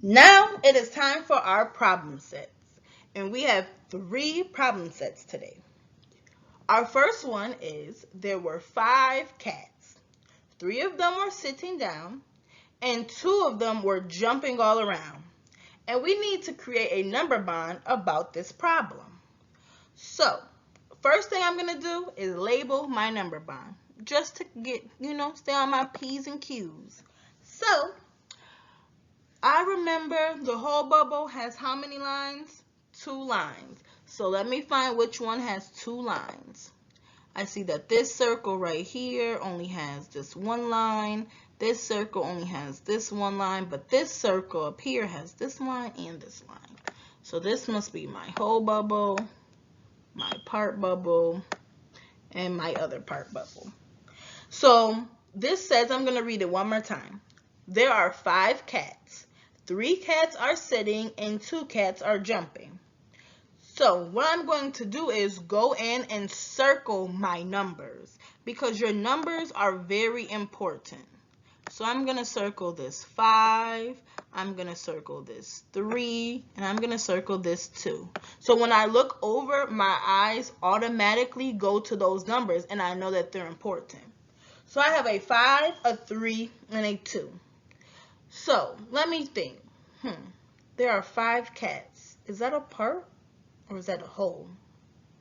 Now it is time for our problem sets. And we have 3 problem sets today. Our first one is there were 5 cats. 3 of them were sitting down and 2 of them were jumping all around. And we need to create a number bond about this problem. So, first thing I'm going to do is label my number bond just to get, stay on my P's and Q's. So, I remember the whole bubble has how many lines? 2 lines. So let me find which one has 2 lines. I see that this circle right here only has this 1 line. This circle only has this 1 line, but this circle up here has this line and this line. So this must be my whole bubble, my part bubble, and my other part bubble. So this says, I'm going to read it one more time. There are 5 cats. 3 cats are sitting and 2 cats are jumping. So what I'm going to do is go in and circle my numbers because your numbers are very important. So I'm going to circle this 5, I'm going to circle this 3, and I'm going to circle this 2. So when I look over, my eyes automatically go to those numbers and I know that they're important. So I have a 5, a 3, and a 2. So let me think. There are 5 cats. Is that a part or is that a whole?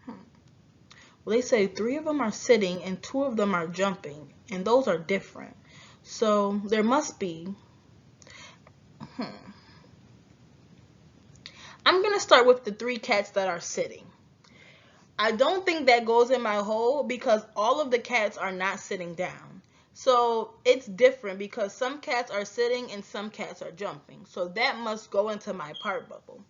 Well, they say 3 of them are sitting and 2 of them are jumping, and those are different. So there must be. I'm going to start with the 3 cats that are sitting. I don't think that goes in my whole because all of the cats are not sitting down. So it's different because some cats are sitting and some cats are jumping. So that must go into my part bubble.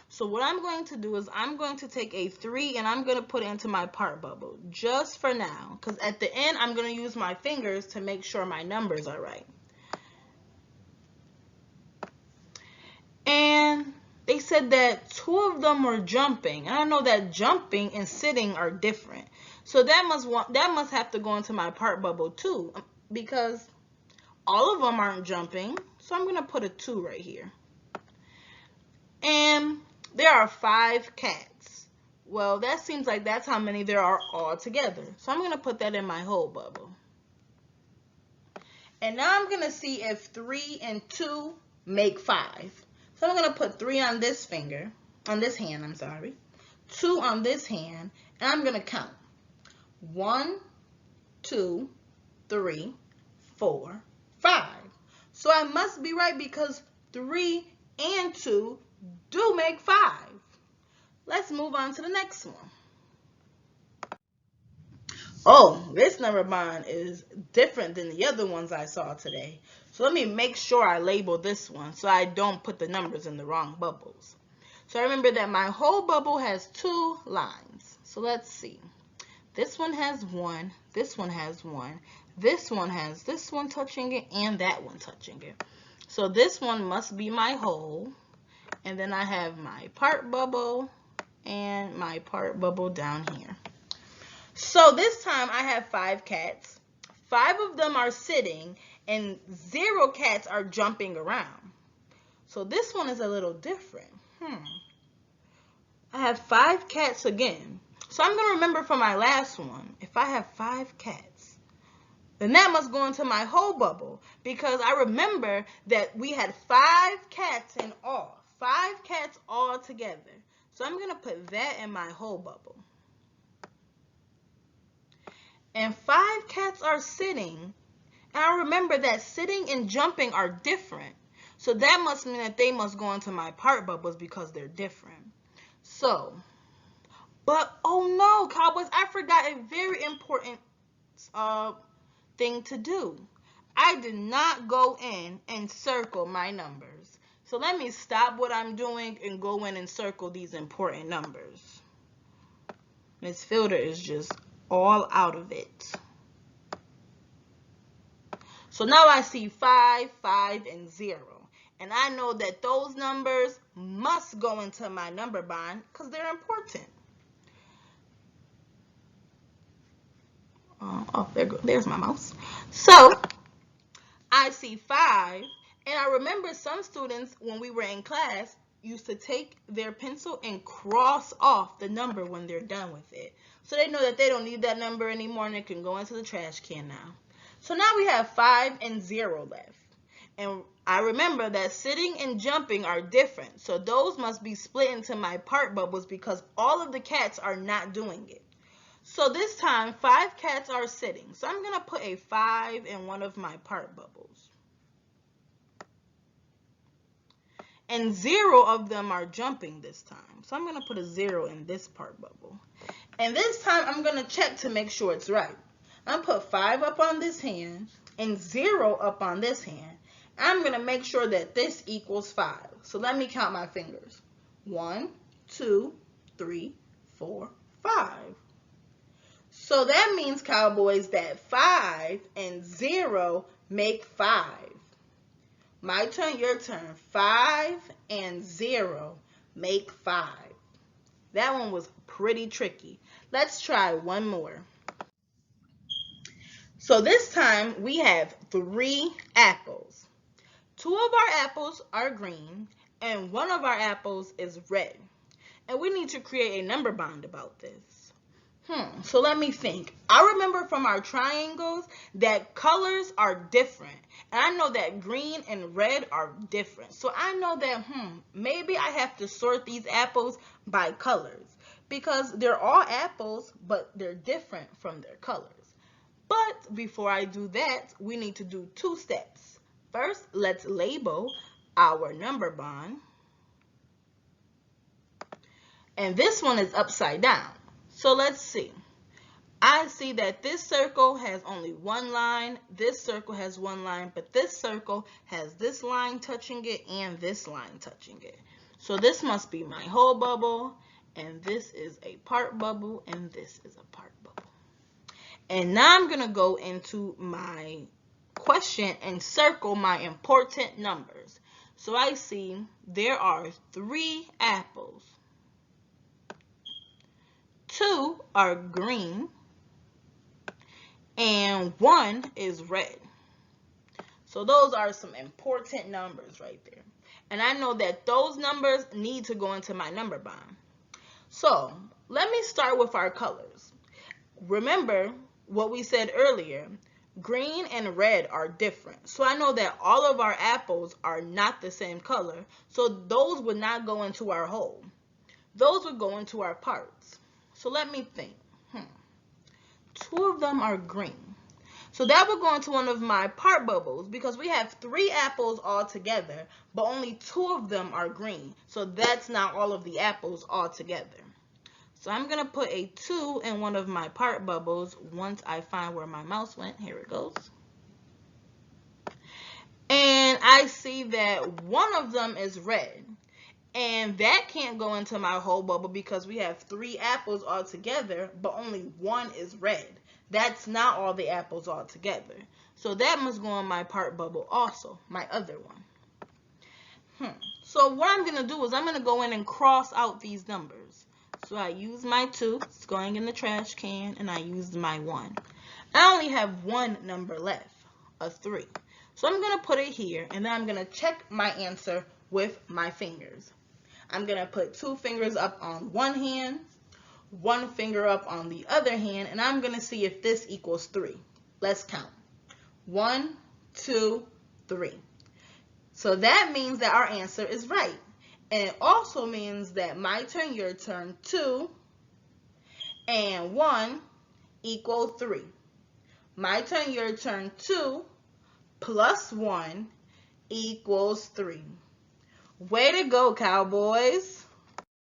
So what I'm going to do is I'm going to take a 3 and I'm going to put it into my part bubble just for now. Because at the end, I'm going to use my fingers to make sure my numbers are right. And they said that 2 of them were jumping. And I know that jumping and sitting are different. So that must have to go into my part bubble too. Because all of them aren't jumping. So I'm going to put a 2 right here. And there are 5 cats. Well, that seems like that's how many there are all together. So I'm going to put that in my whole bubble. And now I'm going to see if 3 and 2 make 5. So I'm going to put 3 on this finger, on this hand, I'm sorry. 2 on this hand, and I'm going to count. 1, 2, 3, 4, 5. So I must be right because 3 and 2 do make 5. Let's move on to the next one. Oh, this number bond is different than the other ones I saw today. So let me make sure I label this one so I don't put the numbers in the wrong bubbles. So remember that my whole bubble has 2 lines. So let's see. This one has 1, this one has 1, this one has this one touching it, and that one touching it. So this one must be my whole. And then I have my part bubble and my part bubble down here. So this time I have 5 cats. 5 of them are sitting and 0 cats are jumping around. So this one is a little different. I have 5 cats again. So I'm going to remember from my last one, if I have 5 cats, then that must go into my whole bubble because I remember that we had 5 cats in all. 5 cats all together. So I'm going to put that in my whole bubble. And 5 cats are sitting. And I remember that sitting and jumping are different. So that must mean that they must go into my part bubbles because they're different. So, but oh no, Cowboys, I forgot a very important thing to do. I did not go in and circle my numbers. So let me stop what I'm doing and go in and circle these important numbers. Miss Fielder is just all out of it. So now I see 5, 5, and 0. And I know that those numbers must go into my number bond because they're important. There's my mouse. So I see 5, and I remember some students, when we were in class, used to take their pencil and cross off the number when they're done with it. So they know that they don't need that number anymore and it can go into the trash can now. So now we have 5 and 0 left. And I remember that sitting and jumping are different. So those must be split into my part bubbles because all of the cats are not doing it. So this time, 5 cats are sitting. So I'm going to put a 5 in one of my part bubbles. And 0 of them are jumping this time. So I'm going to put a 0 in this part bubble. And this time I'm going to check to make sure it's right. I'm going to put 5 up on this hand and 0 up on this hand. I'm going to make sure that this equals 5. So let me count my fingers. 1, 2, 3, 4, 5. So that means, Cowboys, that 5 and 0 make 5. My turn, your turn. 5 and 0 make 5. That one was pretty tricky. Let's try one more. So this time we have 3 apples. 2 of our apples are green and 1 of our apples is red. And we need to create a number bond about this. So let me think. I remember from our triangles that colors are different. And I know that green and red are different. So I know that, maybe I have to sort these apples by colors. Because they're all apples, but they're different from their colors. But before I do that, we need to do 2 steps. First, let's label our number bond. And this one is upside down. So let's see. I see that this circle has only one line, this circle has one line, but this circle has this line touching it and this line touching it. So this must be my whole bubble, and this is a part bubble, and this is a part bubble. And now I'm going to go into my question and circle my important numbers. So I see there are 3 apples. 2 are green and 1 is red. So those are some important numbers right there. And I know that those numbers need to go into my number bond. So let me start with our colors. Remember what we said earlier, green and red are different. So I know that all of our apples are not the same color. So those would not go into our whole. Those would go into our parts. So let me think. 2 of them are green. So that would go into one of my part bubbles because we have 3 apples all together, but only 2 of them are green. So that's not all of the apples all together. So I'm going to put a 2 in one of my part bubbles once I find where my mouse went. Here it goes. And I see that one of them is red. And that can't go into my whole bubble because we have 3 apples all together, but only 1 is red. That's not all the apples all together. So that must go in my part bubble also, my other one. So what I'm going to do is I'm going to go in and cross out these numbers. So I use my 2, it's going in the trash can, and I used my 1. I only have 1 number left, a 3. So I'm going to put it here, and then I'm going to check my answer with my fingers. I'm going to put 2 fingers up on one hand, 1 finger up on the other hand, and I'm going to see if this equals 3. Let's count. 1, 2, 3. So that means that our answer is right. And it also means that my turn, your turn, 2 and 1 equal 3. My turn, your turn, 2 plus 1 equals 3. Way to go, Cowboys.